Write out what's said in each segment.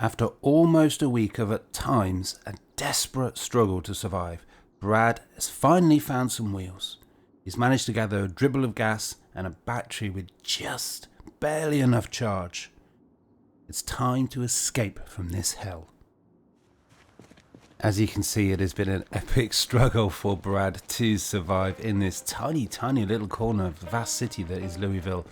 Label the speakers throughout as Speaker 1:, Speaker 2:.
Speaker 1: After almost a week of, at times, a desperate struggle to survive, Brad has finally found some wheels. He's managed to gather a dribble of gas and a battery with just barely enough charge. It's time to escape from this hell. As you can see, it has been an epic struggle for Brad to survive in this tiny little corner of the vast city that is Louisville.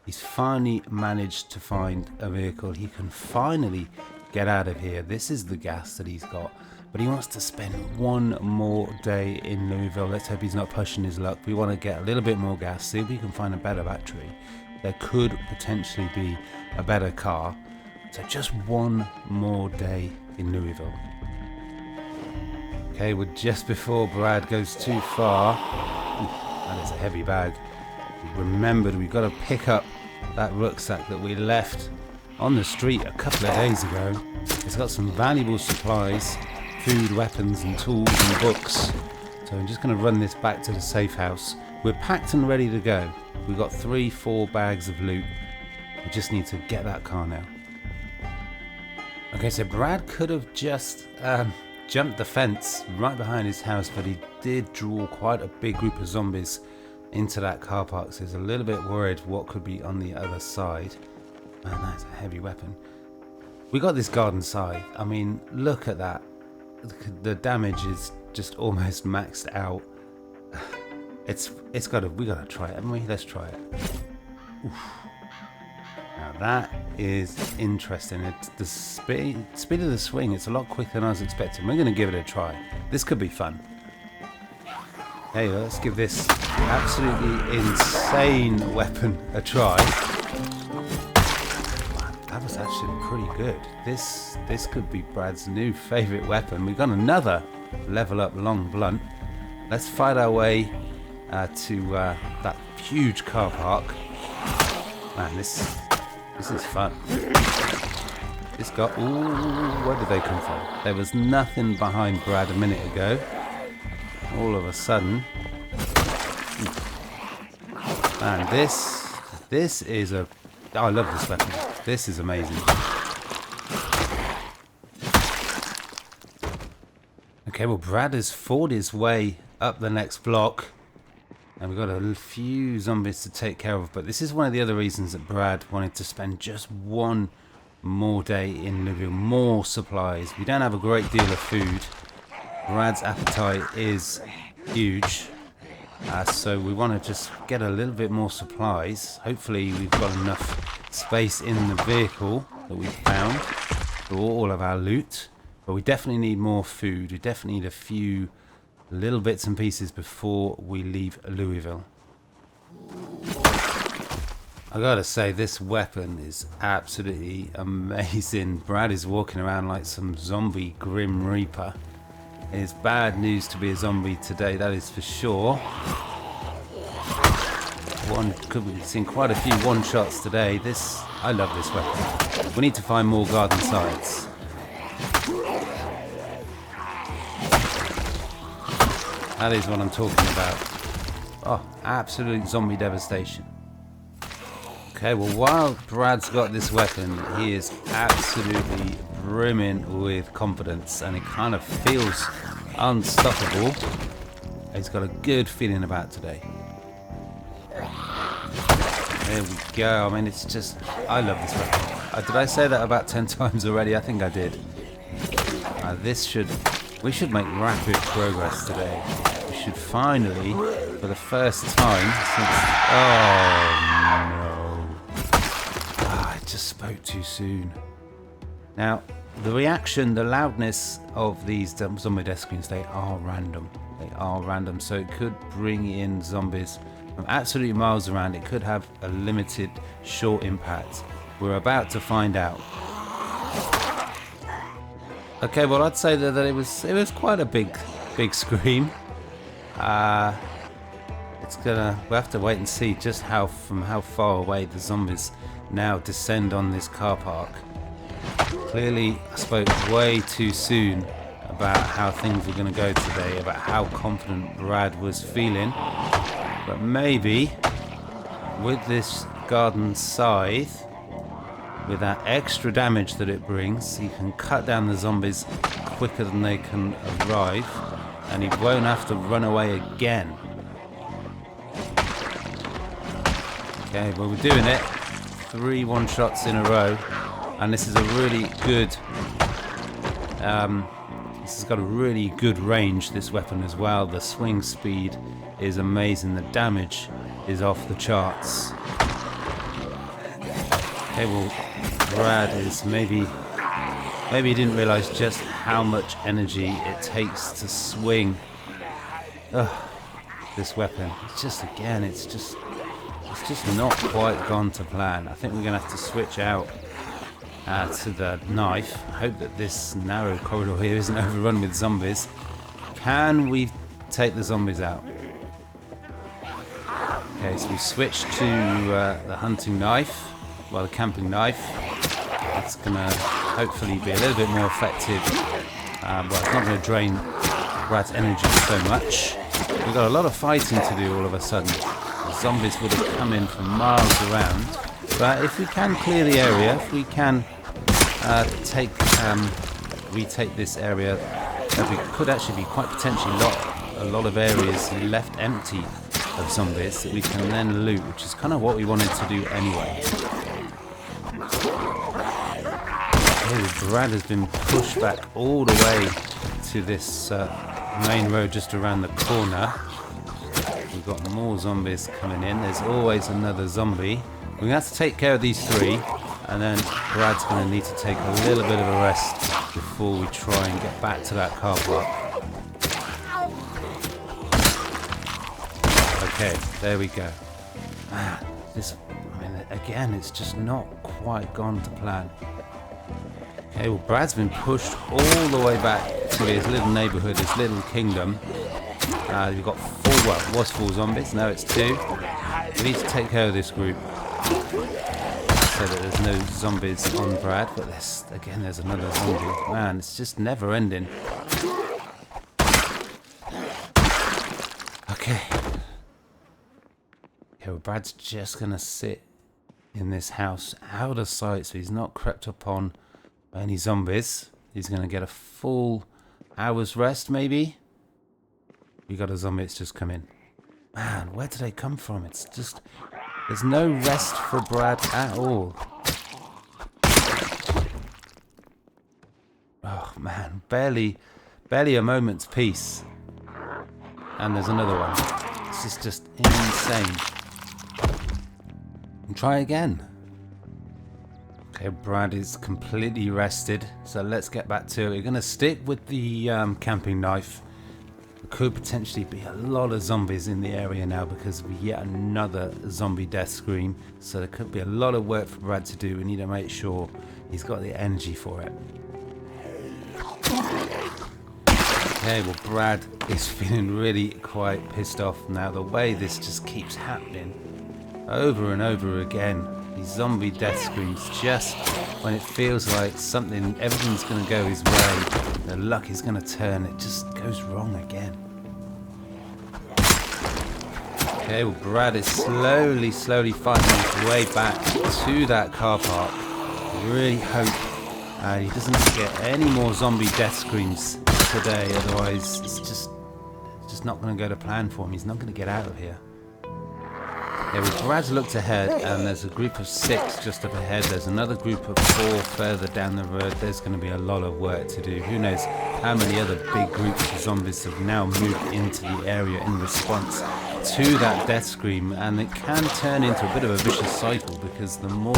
Speaker 1: He's finally managed to find a vehicle. He can finally get out of here. This is the gas that he's got. But he wants to spend one more day in Louisville. Let's hope he's not pushing his luck. We want to get a little bit more gas, see if we can find a better battery. There could potentially be a better car. So just one more day in Louisville. Okay, we're just before Brad goes too far. Ooh, that is a heavy bag. Remembered we've got to pick up that rucksack that we left on the street a couple of days ago. It's got some valuable supplies, food, weapons and tools and books. So I'm just going to run this back to the safe house. We're packed and ready to go. We've got 3-4 bags of loot. We just need to get that car now. Okay, so Brad could have just jumped the fence right behind his house, but he did draw quite a big group of zombies into that car park, so he's a little bit worried what could be on the other side. Man, that's a heavy weapon. We got this garden scythe. I mean, look at that. The damage is just almost maxed out. We gotta try it, haven't we? Let's try it. Oof. Now that is interesting. It's the speed of the swing. It's a lot quicker than I was expecting. We're gonna give it a try. This could be fun. Hey, let's give this absolutely insane weapon a try. That was actually pretty good. This could be Brad's new favourite weapon. We've got another level up long blunt. Let's fight our way to that huge car park. Man, this is fun. This guy. Ooh, where did they come from? There was nothing behind Brad a minute ago. All of a sudden, man, this is a. I love this weapon. This is amazing. Okay, well, Brad has fought his way up the next block, and we've got a few zombies to take care of. But this is one of the other reasons that Brad wanted to spend just one more day in Louisville. More supplies. We don't have a great deal of food. Brad's appetite is huge, so we want to just get a little bit more supplies. Hopefully we've got enough space in the vehicle that we found for all of our loot, but we definitely need more food. We definitely need a few little bits and pieces before we leave Louisville. I gotta say, this weapon is absolutely amazing. Brad is walking around like some zombie Grim Reaper. It's bad news to be a zombie today, that is for sure. We've seen quite a few one-shots today. I love this weapon. We need to find more garden scythes. That is what I'm talking about. Oh, absolute zombie devastation. Okay, well, while Brad's got this weapon, he is absolutely brimming with confidence, and it kind of feels unstoppable. He's got a good feeling about today. There we go. I mean, it's just, I love this weapon. Did I say that about 10 times already? I think I did. We should make rapid progress today. We should finally, for the first time since, oh no. I just spoke too soon. Now, the reaction, the loudness of these zombie death screens, they are random. They are random, so it could bring in zombies from absolutely miles around. It could have a limited, short impact. We're about to find out. Okay, well, I'd say that it was quite a big scream. We'll have to wait and see just how far away the zombies now descend on this car park. Clearly, I spoke way too soon about how things were going to go today, about how confident Brad was feeling. But maybe with this garden scythe, with that extra damage that it brings, he can cut down the zombies quicker than they can arrive, and he won't have to run away again. Okay, well, we're doing it. 3 one-shots in a row, and this is a really good this has got a really good range, this weapon as well. The swing speed is amazing, the damage is off the charts. Okay, well, Brad is maybe he didn't realise just how much energy it takes to swing this weapon. It's just not quite gone to plan. I think we're going to have to switch out to the knife. I hope that this narrow corridor here isn't overrun with zombies. Can we take the zombies out? Okay, so we switched to the hunting knife, well, the camping knife. It's going to hopefully be a little bit more effective. Well, it's not going to drain Brad's energy so much. We've got a lot of fighting to do all of a sudden. The zombies would have come in from miles around. But if we can clear the area, if we can retake this area, we could actually be quite potentially a lot of areas left empty of zombies that we can then loot, which is kind of what we wanted to do anyway. Okay, Brad has been pushed back all the way to this main road just around the corner. We've got more zombies coming in. There's always another zombie. We're going to have to take care of these 3, and then Brad's going to need to take a little bit of a rest before we try and get back to that car park. Okay, there we go. Man, again, it's just not quite gone to plan. Okay, well, Brad's been pushed all the way back to his little neighbourhood, his little kingdom. We've got 4, well, it was 4 zombies, now it's 2. We need to take care of this group so that there's no zombies on Brad, but there's another zombie. Man, it's just never ending. Okay. Well, Brad's just gonna sit in this house out of sight, so he's not crept upon by any zombies. He's gonna get a full hour's rest, maybe. We got a zombie that's just come in. Man, where did they come from? It's just, there's no rest for Brad at all. Oh man, barely a moment's peace. And there's another one. This is just insane. And try again. Okay, Brad is completely rested, so let's get back to it. We're going to stick with the camping knife. There could potentially be a lot of zombies in the area now because of yet another zombie death scream. So there could be a lot of work for Brad to do. We need to make sure he's got the energy for it. Okay, well, Brad is feeling really quite pissed off now. The way this just keeps happening over and over again. These zombie death screams, just when it feels like everything's going to go his way, the luck is going to turn, it just goes wrong again. Okay, well, Brad is slowly fighting his way back to that car park. I really hope he doesn't get any more zombie death screams today, otherwise it's just not going to go to plan for him. He's not going to get out of here. Yeah, well, Brad's looked ahead, and there's a group of 6 just up ahead. There's another group of 4 further down the road. There's going to be a lot of work to do. Who knows how many other big groups of zombies have now moved into the area in response to that death scream. And it can turn into a bit of a vicious cycle, because the more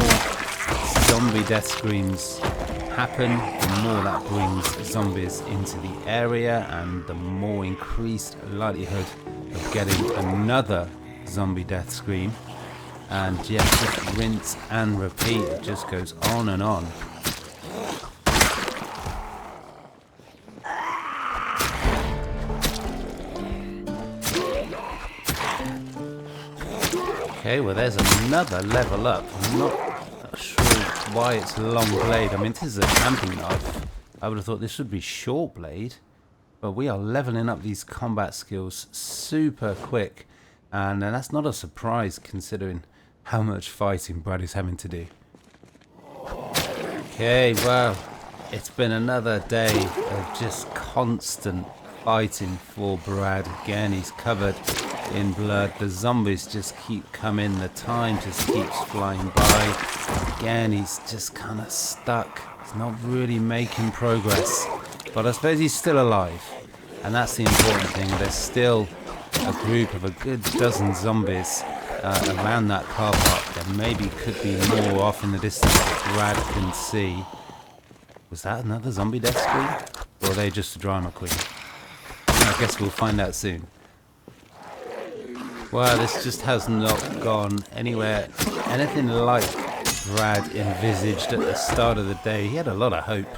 Speaker 1: zombie death screams happen, the more that brings zombies into the area, and the more increased likelihood of getting another zombie death scream. And yeah, just rinse and repeat. It just goes on and on. Okay, well, there's another level up. I'm not sure why it's long blade. I mean, this is a camping knife. I would have thought this would be short blade, but we are leveling up these combat skills super quick, and that's not a surprise considering how much fighting Brad is having to do. Okay, well, it's been another day of just constant fighting for Brad. Again, he's covered in blood. The zombies just keep coming. The time just keeps flying by. Again, he's just kind of stuck. He's not really making progress. But I suppose he's still alive. And that's the important thing. There's still a group of a good dozen zombies around that car park. There maybe could be more off in the distance that Brad can see. Was that another zombie death screen? Or are they just a drama queen? I guess we'll find out soon. Well, this just has not gone anywhere anything like Brad envisaged at the start of the day. He had a lot of hope.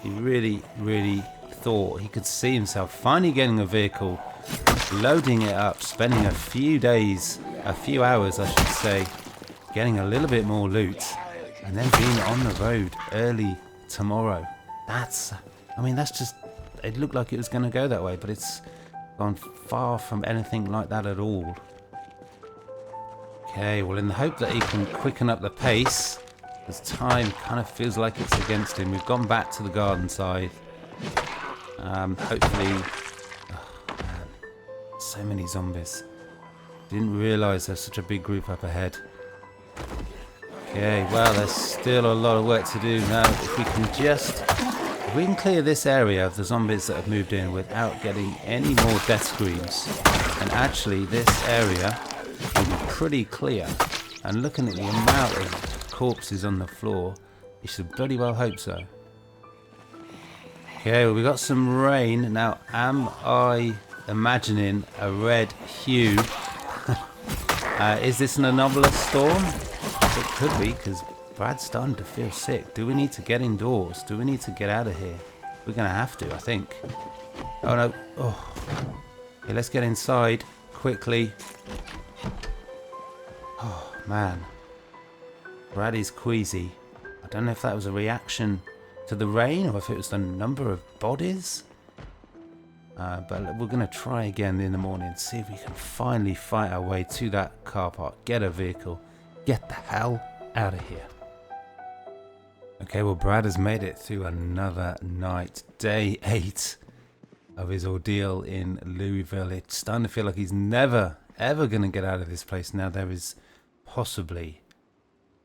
Speaker 1: He really, really thought he could see himself finally getting a vehicle, loading it up, spending a few days, a few hours I should say, getting a little bit more loot, and then being on the road early tomorrow. That's just, it looked like it was going to go that way, but it's gone far from anything like that at all. Okay, well, in the hope that he can quicken up the pace, as time kind of feels like it's against him, we've gone back to the garden side. Hopefully, oh man, so many zombies. Didn't realise there's such a big group up ahead. Okay, well, there's still a lot of work to do now. If we can clear this area of the zombies that have moved in without getting any more death screens, and actually this area will be pretty clear. And looking at the amount of corpses on the floor, you should bloody well hope so. Okay, well, we got some rain. Now, am I imagining a red hue? Is this an anomalous storm? It could be, because Brad's starting to feel sick. Do we need to get indoors? Do we need to get out of here? We're going to have to, I think. Oh no. Oh. Okay, let's get inside quickly. Oh man. Brad is queasy. I don't know if that was a reaction to the rain or if it was the number of bodies. But we're going to try again in the morning, see if we can finally fight our way to that car park, get a vehicle, get the hell out of here. Okay, well, Brad has made it through another night, day 8 of his ordeal in Louisville. It's starting to feel like he's never, ever going to get out of this place. Now there is possibly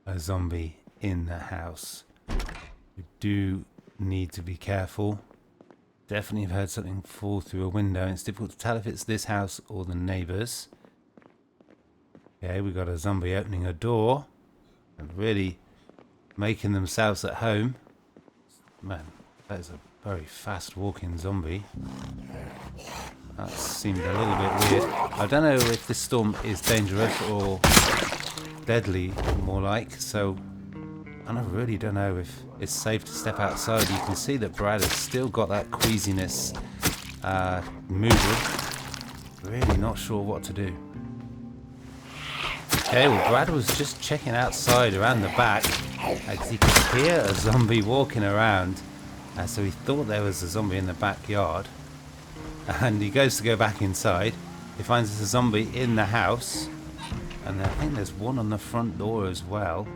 Speaker 1: a zombie in the house. We do need to be careful. Definitely have heard something fall through a window. It's difficult to tell if it's this house or the neighbours. Okay, we got a zombie opening a door and really making themselves at home. Man, that is a very fast walking zombie. That seemed a little bit weird. I don't know if this storm is dangerous or deadly, more like, so and I really don't know if it's safe to step outside. You can see that Brad has still got that queasiness moving. Really not sure what to do. Okay, well, Brad was just checking outside around the back as he could hear a zombie walking around. So he thought there was a zombie in the backyard. And he goes to go back inside. He finds there's a zombie in the house. And I think there's one on the front door as well.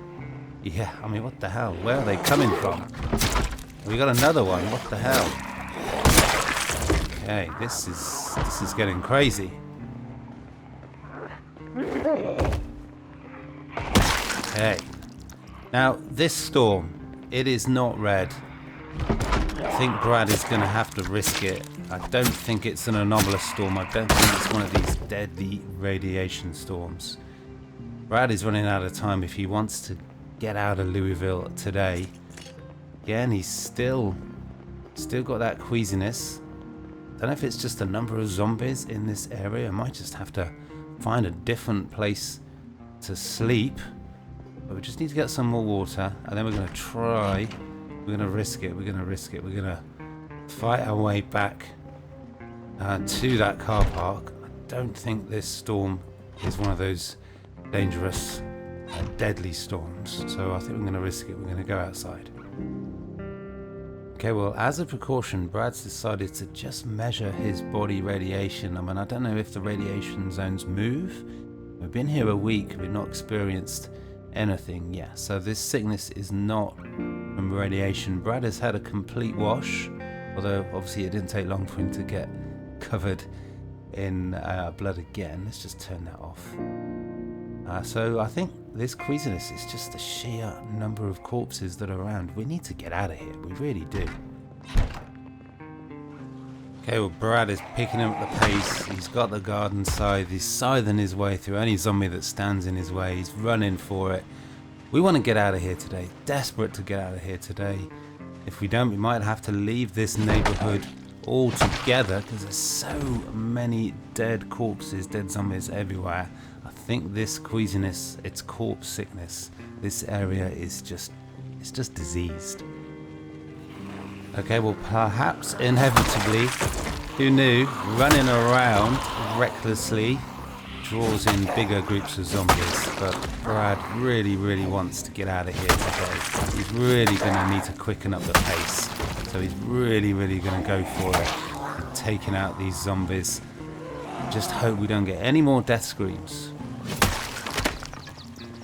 Speaker 1: Yeah, I mean, what the hell? Where are they coming from? We got another one. What the hell? Okay, this is getting crazy. Okay. Now, this storm, it is not red. I think Brad is going to have to risk it. I don't think it's an anomalous storm. I don't think it's one of these deadly radiation storms. Brad is running out of time if he wants to get out of Louisville today. Again, he's still got that queasiness. Don't know if it's just a number of zombies in this area. I might just have to find a different place to sleep. But we just need to get some more water, and then we're going to try. We're going to risk it. We're going to fight our way back to that car park. I don't think this storm is one of those dangerous deadly storms, so I think we're going to risk it. We're going to go outside. Okay, well, as a precaution, Brad's decided to just measure his body radiation. I mean, I don't know if the radiation zones move. We've been here a week, we've not experienced anything yet. So this sickness is not from radiation. Brad has had a complete wash, although obviously it didn't take long for him to get covered in blood again. Let's just turn that off. So I think this queasiness is just the sheer number of corpses that are around. We need to get out of here, we really do. Okay, well, Brad is picking up the pace. He's got the garden scythe. He's scything his way through any zombie that stands in his way. He's running for it. We want to get out of here today. Desperate to get out of here today. If we don't, we might have to leave this neighborhood altogether because there's so many dead corpses, dead zombies everywhere. I think this queasiness, it's corpse sickness. This area is just, it's just diseased. Okay, well, perhaps inevitably, who knew, running around recklessly draws in bigger groups of zombies. But Brad really, really wants to get out of here today. He's really going to need to quicken up the pace. So he's really, really going to go for it and taking out these zombies. Just hope we don't get any more death screams.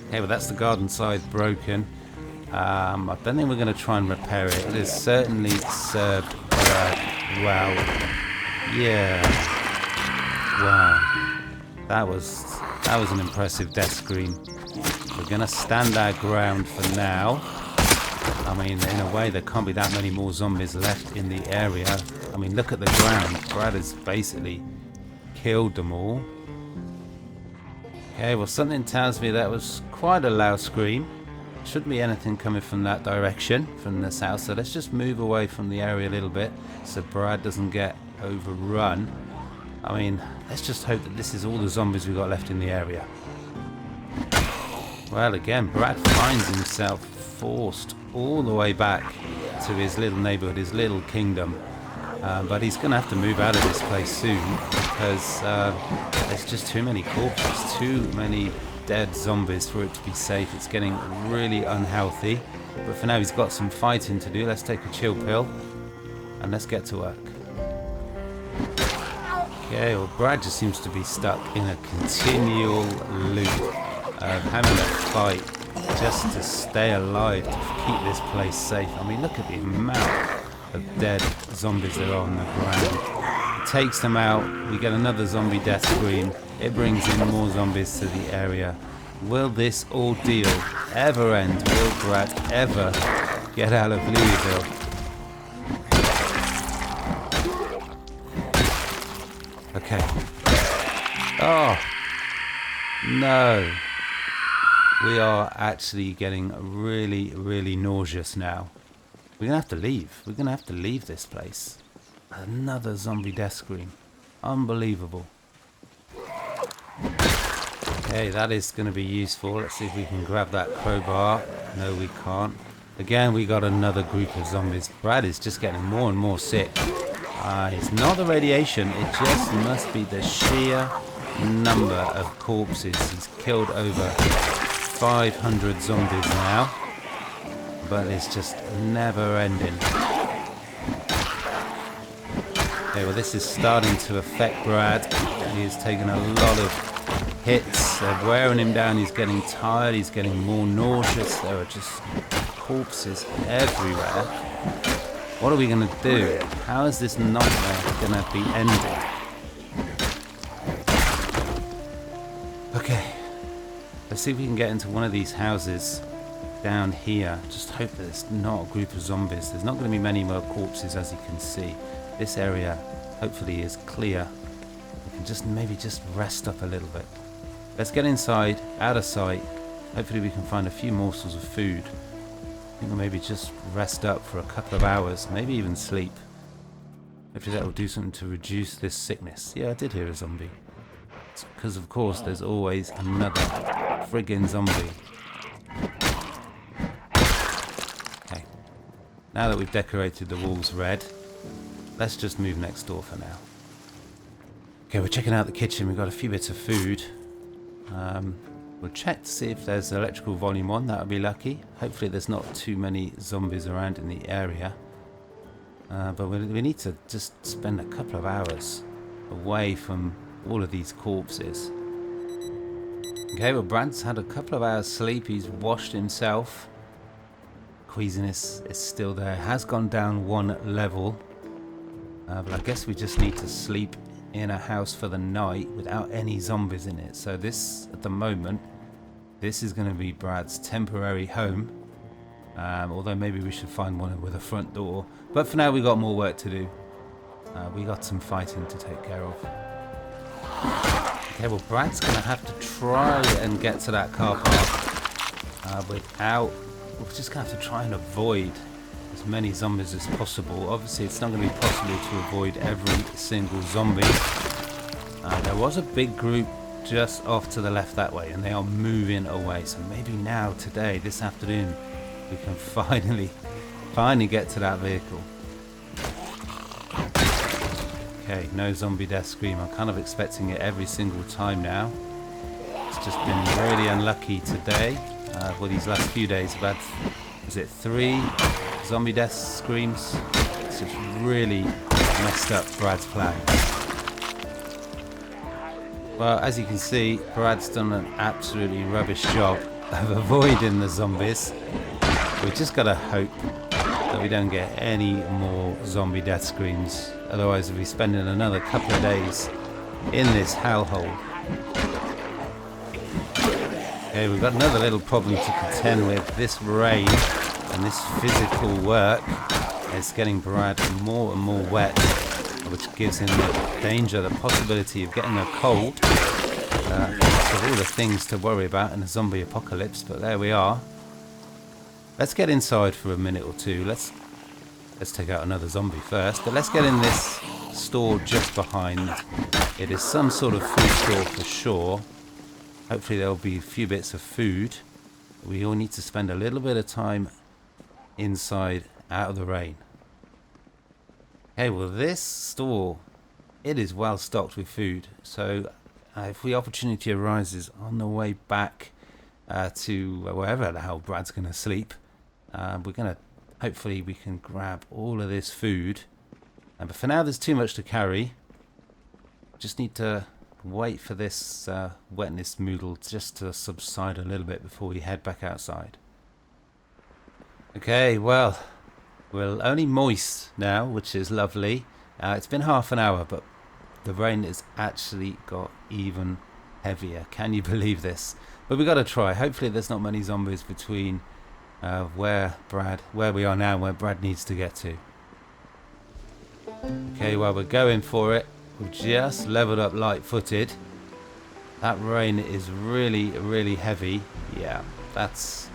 Speaker 1: Okay, well, that's the garden scythe broken. I don't think we're going to try and repair it. It has certainly served Brad well. Yeah. Wow. That was an impressive death screen. We're going to stand our ground for now. I mean, in a way, there can't be that many more zombies left in the area. I mean, look at the ground. Brad has basically killed them all. Okay, well, something tells me that was quite a loud scream. Shouldn't be anything coming from that direction, from the south, so let's just move away from the area a little bit so Brad doesn't get overrun. I mean, let's just hope that this is all the zombies we've got left in the area. Well, again, Brad finds himself forced all the way back to his little neighborhood, his little kingdom, but he's going to have to move out of this place soon because there's just too many corpses, too many dead zombies for it to be safe. It's getting really unhealthy, but for now he's got some fighting to do. Let's take a chill pill and let's get to work. Okay, well, Brad just seems to be stuck in a continual loop of having to fight just to stay alive, to keep this place safe. I mean, look at the amount of dead zombies there are on the ground. It takes them out, we get another zombie death screen. It brings in more zombies to the area. Will this ordeal ever end? Will Brad ever get out of Louisville? Okay. Oh, no. We are actually getting really, really nauseous now. We're going to have to leave. We're going to have to leave this place. Another zombie death screen. Unbelievable. Okay, that is going to be useful. Let's see if we can grab that crowbar. No, we can't. Again, we got another group of zombies. Brad is just getting more and more sick. It's not the radiation. It just must be the sheer number of corpses. He's killed over 500 zombies now. But it's just never ending. Okay, well, this is starting to affect Brad. He has taken a lot of hits. They're wearing him down. He's getting tired. He's getting more nauseous. There are just corpses everywhere. What are we going to do? How is this nightmare going to be ended? Okay. Let's see if we can get into one of these houses down here. Just hope that it's not a group of zombies. There's not going to be many more corpses, as you can see. This area hopefully is clear. We can just maybe just rest up a little bit. Let's get inside, out of sight. Hopefully we can find a few morsels of food. I think we'll maybe just rest up for a couple of hours, maybe even sleep. Hopefully that will do something to reduce this sickness. Yeah, I did hear a zombie. It's because of course there's always another friggin' zombie. Okay. Now that we've decorated the walls red, let's just move next door for now. Okay, we're checking out the kitchen. We've got a few bits of food. We'll check to see if there's electrical volume on. That would be lucky. Hopefully there's not too many zombies around in the area. But we need to just spend a couple of hours away from all of these corpses. Okay, well, Brad's had a couple of hours sleep. He's washed himself. Queasiness is still there. Has gone down one level. But I guess we just need to sleep in a house for the night without any zombies in it. So this, at the moment, this is going to be Brad's temporary home. Although maybe we should find one with a front door. But for now, we got more work to do. We got some fighting to take care of. Okay, well, Brad's going to have to try and get to that car park without... We're just going to have to try and avoid as many zombies as possible. Obviously, it's not going to be possible to avoid every single zombie. There was a big group just off to the left that way, and they are moving away. So maybe now, today, this afternoon, we can finally get to that vehicle. Okay, no zombie death scream. I'm kind of expecting it every single time now. It's just been really unlucky today. For these last few days, I've had, is it 3 zombie death screams? It's just really messed up Brad's plan. Well, as you can see, Brad's done an absolutely rubbish job of avoiding the zombies. We've just got to hope that we don't get any more zombie death screams. Otherwise, we'll be spending another couple of days in this hellhole. Okay, we've got another little problem to contend with. This rain and this physical work is getting Brad more and more wet, which gives him the danger, the possibility of getting a cold. So all the things to worry about in a zombie apocalypse, but there we are. Let's get inside for a minute or two. Let's take out another zombie first, but let's get in this store just behind. It is some sort of food store for sure. Hopefully there'll be a few bits of food. We all need to spend a little bit of time inside, out of the rain. Okay, well, this store, it is well stocked with food. So if the opportunity arises on the way back to wherever the hell Brad's going to sleep, we're going to, hopefully we can grab all of this food. But for now, there's too much to carry. Just need to wait for this wetness moodle just to subside a little bit before we head back outside. Okay, well, we're only moist now, which is lovely. It's been half an hour, but the rain has actually got even heavier. Can you believe this? But we've got to try. Hopefully there's not many zombies between where we are now and where Brad needs to get to. Okay, well, we're going for it. We've just leveled up light-footed. That rain is really, really heavy. Yeah, that's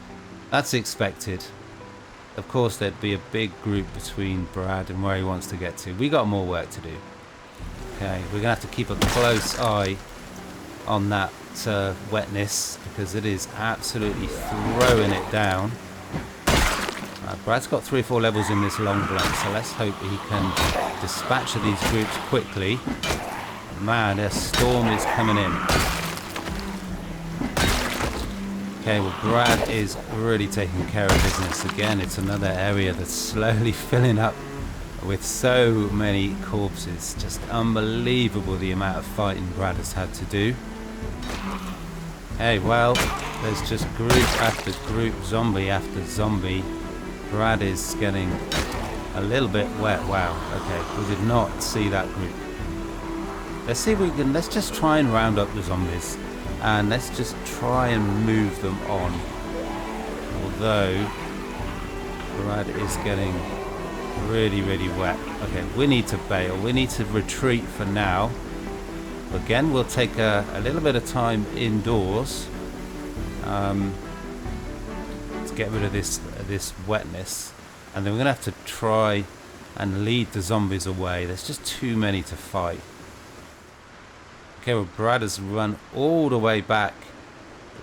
Speaker 1: expected. Of course, there'd be a big group between Brad and where he wants to get to. We got more work to do. Okay, we're gonna have to keep a close eye on that wetness because it is absolutely throwing it down. Brad's got 3 or 4 levels in this long blunt, so let's hope he can dispatch of these groups quickly. Man, a storm is coming in. Okay, well, Brad is really taking care of business. Again, it's another area that's slowly filling up with so many corpses. Just unbelievable the amount of fighting Brad has had to do. Hey, well, there's just group after group, zombie after zombie. Brad is getting a little bit wet. Wow, okay, we did not see that group. Let's see if we can, let's just try and round up the zombies. And let's just try and move them on. Although, Brad is getting really, really wet. Okay, we need to bail. We need to retreat for now. Again, we'll take a little bit of time indoors. To get rid of this wetness. And then we're going to have to try and lead the zombies away. There's just too many to fight. Okay, well, Brad has run all the way back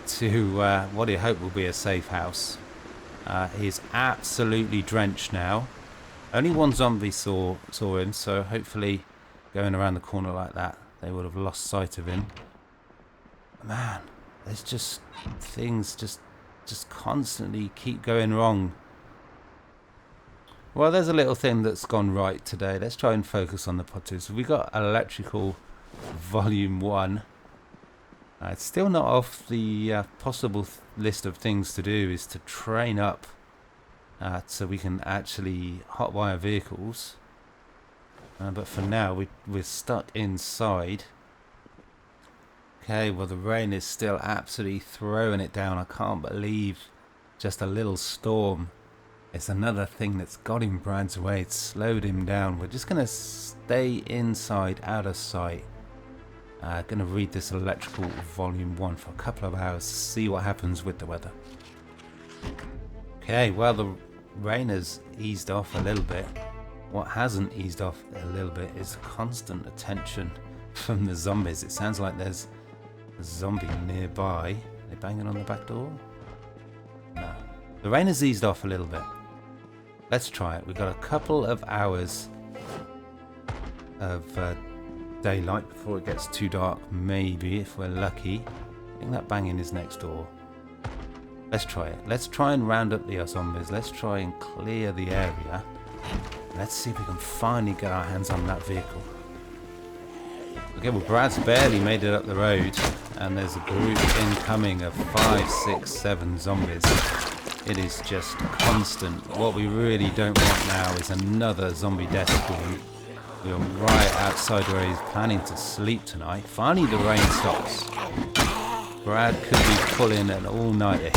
Speaker 1: to what I hope will be a safe house. He's absolutely drenched now. Only one zombie saw him, so hopefully going around the corner like that, they would have lost sight of him. Man, there's just things just constantly keep going wrong. Well, there's a little thing that's gone right today. Let's try and focus on the potteries. We got electrical volume 1. It's still not off the possible list of things to do is to train up so we can actually hotwire vehicles. But for now, we're stuck inside. Okay, well the rain is still absolutely throwing it down. I can't believe just a little storm. It's another thing that's got in Brad's way. It's slowed him down. We're just going to stay inside, out of sight. Going to read this electrical volume 1 for a couple of hours to see what happens with the weather. Okay, well the rain has eased off a little bit. What hasn't eased off a little bit is the constant attention from the zombies. It sounds like there's a zombie nearby. Are they banging on the back door? No. The rain has eased off a little bit. Let's try it. We've got a couple of hours of daylight before it gets too dark, maybe, if we're lucky. I think that banging is next door. Let's try it. Let's try and round up the zombies. Let's try and clear the area. Let's see if we can finally get our hands on that vehicle. Okay, well Brad's barely made it up the road and there's a group incoming of 5, 6, 7 zombies. It is just constant. What we really don't want now is another zombie death screen. We are right outside where he's planning to sleep tonight. Finally the rain stops. Brad could be pulling an all-nighter here.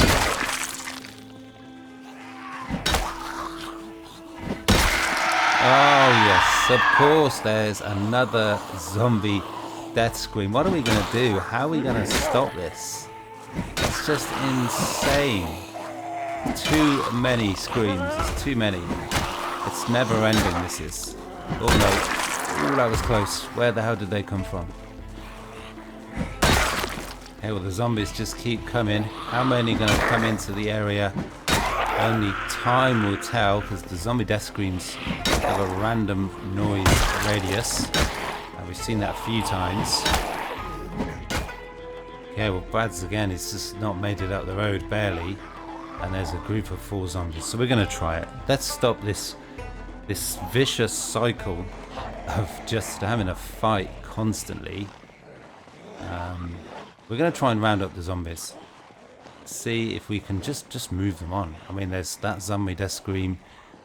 Speaker 1: Oh yes, of course there's another zombie death scream. What are we going to do? How are we going to stop this? It's just insane. Too many screams. It's too many. It's never ending, this is. Oh no. Oh, that was close. Where the hell did they come from? Okay, well the zombies just keep coming. How many are going to come into the area? Only time will tell, because the zombie death screams have a random noise radius. We've seen that a few times. Okay, well Brad's again, he's just not made it up the road, barely. And there's a group of 4 zombies. So we're going to try it. Let's stop this vicious cycle of just having a fight constantly. We're going to try and round up the zombies. See if we can just move them on. I mean, there's that zombie death scream.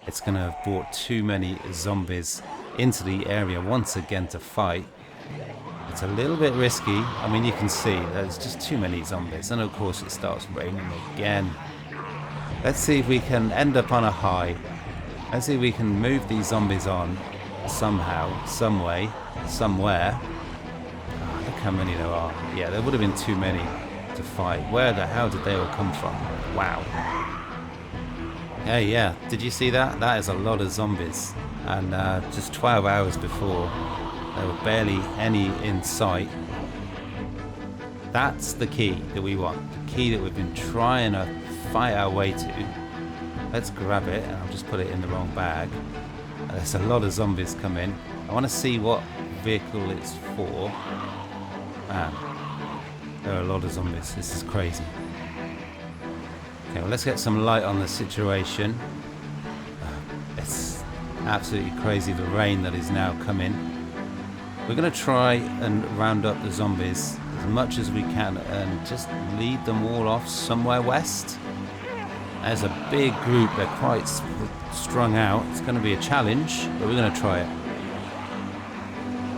Speaker 1: It's going to have brought too many zombies into the area once again to fight. It's a little bit risky. I mean, you can see there's just too many zombies. And of course it starts raining again. Let's see if we can end up on a high. Let's see if we can move these zombies on somehow, some way, somewhere. Oh, look how many there are. Yeah, there would have been too many to fight. Where the hell did they all come from? Wow. Hey, yeah, did you see that? That is a lot of zombies. And just 12 hours before, there were barely any in sight. That's the key that we want. The key that we've been trying to fight our way to. Let's grab it, and I'll just put it in the wrong bag. There's a lot of zombies coming. I want to see what vehicle it's for. Man, there are a lot of zombies. This is crazy. Okay, well, let's get some light on the situation. It's absolutely crazy, the rain that is now coming. We're going to try and round up the zombies as much as we can and just lead them all off somewhere west. There's a big group. They're quite strung out. It's going to be a challenge, but we're going to try it.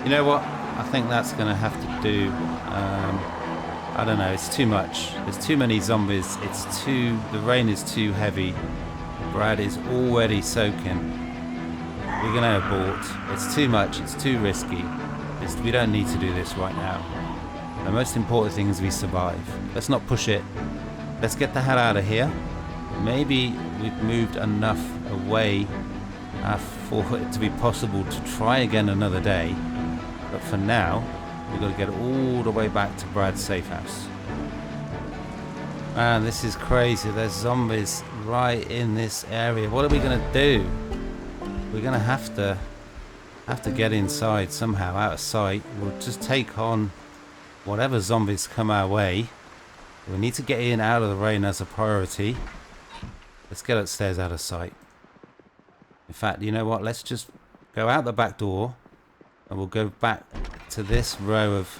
Speaker 1: You know what? I think that's going to have to do. I don't know. It's too much. There's too many zombies. The rain is too heavy. Brad is already soaking. We're going to abort. It's too much. It's too risky. We don't need to do this right now. The most important thing is we survive. Let's not push it. Let's get the hell out of here. Maybe we've moved enough away for it to be possible to try again another day. But for now, we've got to get all the way back to Brad's safe house. Man, this is crazy. There's zombies right in this area. What are we going to do? We're going to have to get inside somehow, out of sight. We'll just take on whatever zombies come our way. We need to get in out of the rain as a priority. Let's get upstairs out of sight. In fact, you know what? Let's just go out the back door and we'll go back to this row of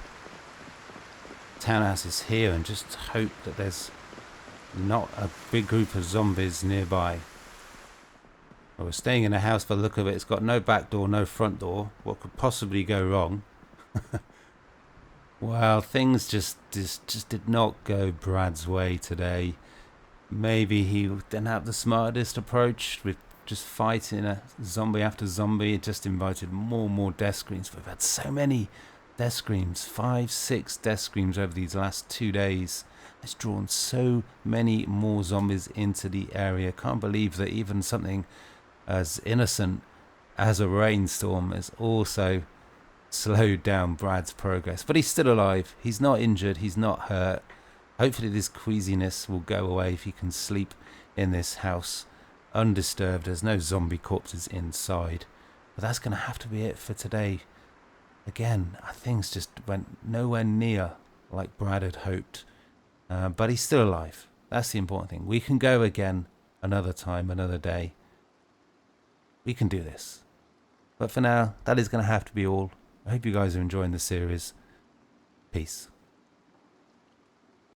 Speaker 1: townhouses here and just hope that there's not a big group of zombies nearby. Well, we're staying in a house by the look of it. It's got no back door, no front door. What could possibly go wrong? Well, things just did not go Brad's way today. Maybe he didn't have the smartest approach with just fighting a zombie after zombie. It just invited more and more death screams. We've had so many death screams, 5, 6 death screams over these last 2 days. It's drawn so many more zombies into the area. Can't believe that even something as innocent as a rainstorm has also slowed down Brad's progress. But he's still alive. He's not injured. He's not hurt. Hopefully this queasiness will go away if he can sleep in this house undisturbed. There's no zombie corpses inside. But that's going to have to be it for today. Again, things just went nowhere near like Brad had hoped. But he's still alive. That's the important thing. We can go again another time, another day. We can do this. But for now, that is going to have to be all. I hope you guys are enjoying the series. Peace.